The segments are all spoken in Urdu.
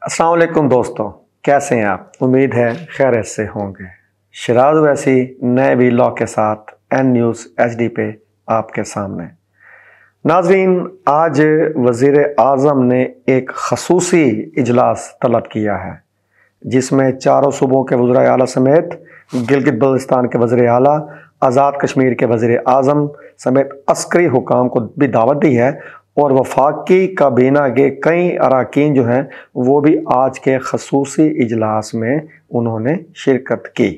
السلام علیکم دوستوں، کیسے ہیں آپ؟ امید ہے خیریت سے ہوں گے۔ شراز ویسی نئے ویلاگ کے ساتھ این نیوز ایچ ڈی پہ آپ کے سامنے۔ ناظرین، آج وزیر اعظم نے ایک خصوصی اجلاس طلب کیا ہے جس میں چاروں صوبوں کے وزرائے اعلیٰ سمیت گلگت بلتستان کے وزیر اعلیٰ، آزاد کشمیر کے وزیر اعظم سمیت عسکری حکام کو بھی دعوت دی ہے، اور وفاقی کابینہ کے کئی اراکین جو ہیں وہ بھی آج کے خصوصی اجلاس میں انہوں نے شرکت کی۔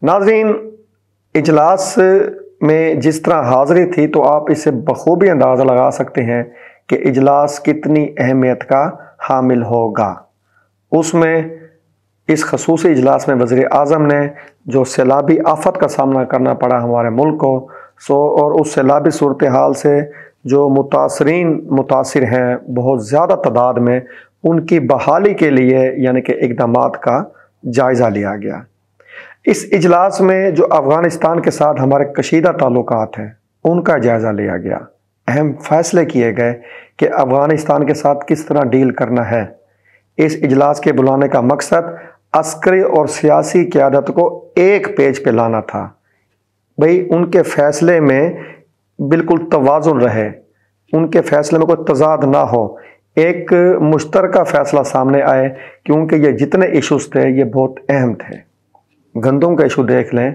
ناظرین، اجلاس میں جس طرح حاضری تھی تو آپ اس سے بخوبی اندازہ لگا سکتے ہیں کہ اجلاس کتنی اہمیت کا حامل ہوگا۔ اس میں اس خصوصی اجلاس میں وزیر اعظم نے جو سیلابی آفت کا سامنا کرنا پڑا ہمارے ملک کو اور اس سیلابی صورتحال سے جو متاثر ہیں بہت زیادہ تعداد میں، ان کی بحالی کے لیے یعنی کہ اقدامات کا جائزہ لیا گیا۔ اس اجلاس میں جو افغانستان کے ساتھ ہمارے کشیدہ تعلقات ہیں ان کا جائزہ لیا گیا۔ اہم فیصلے کیے گئے کہ افغانستان کے ساتھ کس طرح ڈیل کرنا ہے۔ اس اجلاس کے بلانے کا مقصد عسکری اور سیاسی قیادت کو ایک پیج پہ لانا تھا، بھئی ان کے فیصلے میں بالکل توازن رہے، ان کے فیصلے میں کوئی تضاد نہ ہو، ایک مشترکہ فیصلہ سامنے آئے، کیونکہ یہ جتنے ایشوز تھے یہ بہت اہم تھے۔ گندم کا ایشو دیکھ لیں،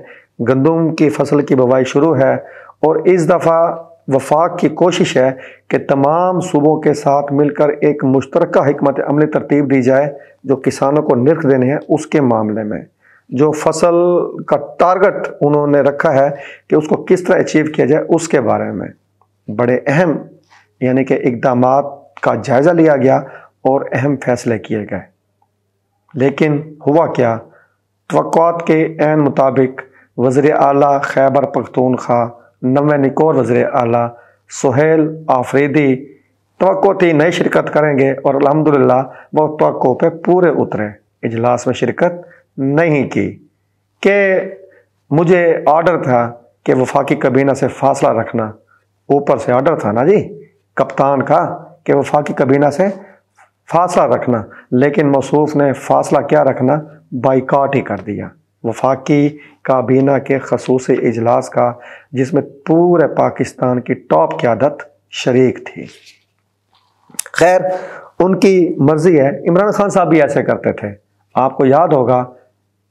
گندم کی فصل کی بوائی شروع ہے، اور اس دفعہ وفاق کی کوشش ہے کہ تمام صوبوں کے ساتھ مل کر ایک مشترکہ حکمت عملی ترتیب دی جائے جو کسانوں کو نرخ دینے ہیں اس کے معاملے میں۔ جو فصل کا ٹارگٹ انہوں نے رکھا ہے کہ اس کو کس طرح اچیو کیا جائے اس کے بارے میں بڑے اہم یعنی کہ اقدامات کا جائزہ لیا گیا اور اہم فیصلے کیے گئے۔ لیکن ہوا کیا؟ توقعات کے عین مطابق وزیر اعلیٰ خیبر پختونخوا نویں نکور وزیر اعلیٰ سہیل آفریدی توقع تھی نہیں شرکت کریں گے، اور الحمدللہ وہ توقع پہ پورے اترے، اجلاس میں شرکت نہیں کی۔ کہ مجھے آرڈر تھا کہ وفاقی کابینہ سے فاصلہ رکھنا، اوپر سے آرڈر تھا نا جی کپتان کا کہ وفاقی کابینہ سے فاصلہ رکھنا، لیکن موصوف نے فاصلہ کیا رکھنا، بائیکاٹ ہی کر دیا وفاقی کابینہ کے خصوصی اجلاس کا، جس میں پورے پاکستان کی ٹاپ قیادت شریک تھی۔ خیر، ان کی مرضی ہے۔ عمران خان صاحب بھی ایسے کرتے تھے۔ آپ کو یاد ہوگا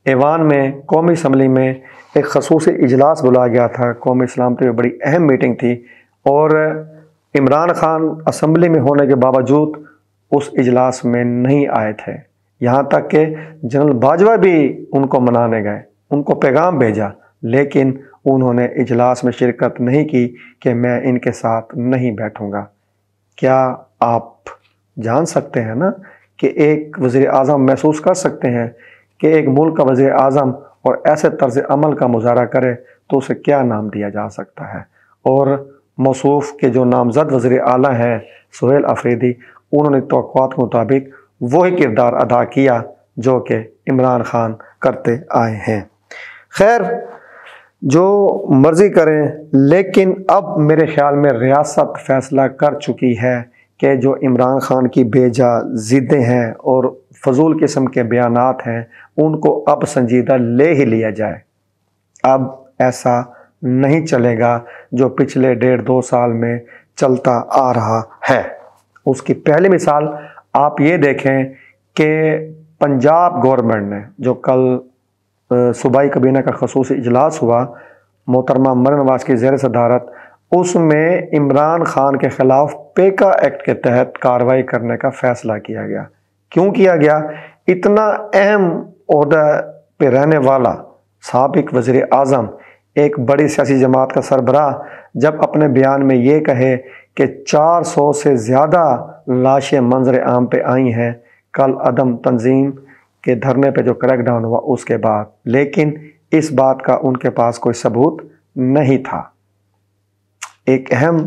ایوان میں قومی اسمبلی میں ایک خصوصی اجلاس بلایا گیا تھا، قومی سلامتی میں بڑی اہم میٹنگ تھی، اور عمران خان اسمبلی میں ہونے کے باوجود اس اجلاس میں نہیں آئے تھے، یہاں تک کہ جنرل باجوہ بھی ان کو منانے گئے، ان کو پیغام بھیجا، لیکن انہوں نے اجلاس میں شرکت نہیں کی کہ میں ان کے ساتھ نہیں بیٹھوں گا۔ کیا آپ جان سکتے ہیں نا کہ ایک وزیر اعظم محسوس کر سکتے ہیں کہ ایک ملک کا وزیر اعظم اور ایسے طرز عمل کا مظاہرہ کرے تو اسے کیا نام دیا جا سکتا ہے؟ اور موصوف کے جو نامزد وزیر اعلیٰ ہیں سہیل آفریدی، انہوں نے توقعات کے مطابق وہی کردار ادا کیا جو کہ عمران خان کرتے آئے ہیں۔ خیر، جو مرضی کریں، لیکن اب میرے خیال میں ریاست فیصلہ کر چکی ہے کہ جو عمران خان کی بیجا ضدیں ہیں اور فضول قسم کے بیانات ہیں ان کو اب سنجیدہ لے ہی لیا جائے۔ اب ایسا نہیں چلے گا جو پچھلے 1.5-2 سال میں چلتا آ رہا ہے۔ اس کی پہلی مثال آپ یہ دیکھیں کہ پنجاب گورنمنٹ نے جو کل صوبائی کابینہ کا خصوصی اجلاس ہوا محترمہ مریم نواز کی زیر صدارت، اس میں عمران خان کے خلاف پیکا ایکٹ کے تحت کارروائی کرنے کا فیصلہ کیا گیا۔ کیوں کیا گیا؟ اتنا اہم عہدہ پہ رہنے والا سابق وزیر اعظم، ایک بڑی سیاسی جماعت کا سربراہ، جب اپنے بیان میں یہ کہے کہ 400 سے زیادہ لاشیں منظر عام پہ آئی ہیں کل عدم تنظیم کے دھرنے پہ جو کریک ڈاؤن ہوا اس کے بعد، لیکن اس بات کا ان کے پاس کوئی ثبوت نہیں تھا۔ ایک اہم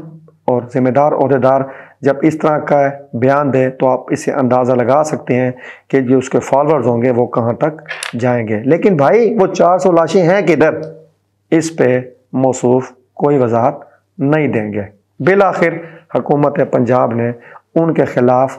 اور ذمہ دار عہدیدار جب اس طرح کا بیان دے تو آپ اسے اندازہ لگا سکتے ہیں کہ جو اس کے فالورز ہوں گے وہ کہاں تک جائیں گے۔ لیکن بھائی وہ 400 لاشیں ہیں کدھر؟ اس پہ موصوف کوئی وضاحت نہیں دیں گے۔ بالآخر حکومت پنجاب نے ان کے خلاف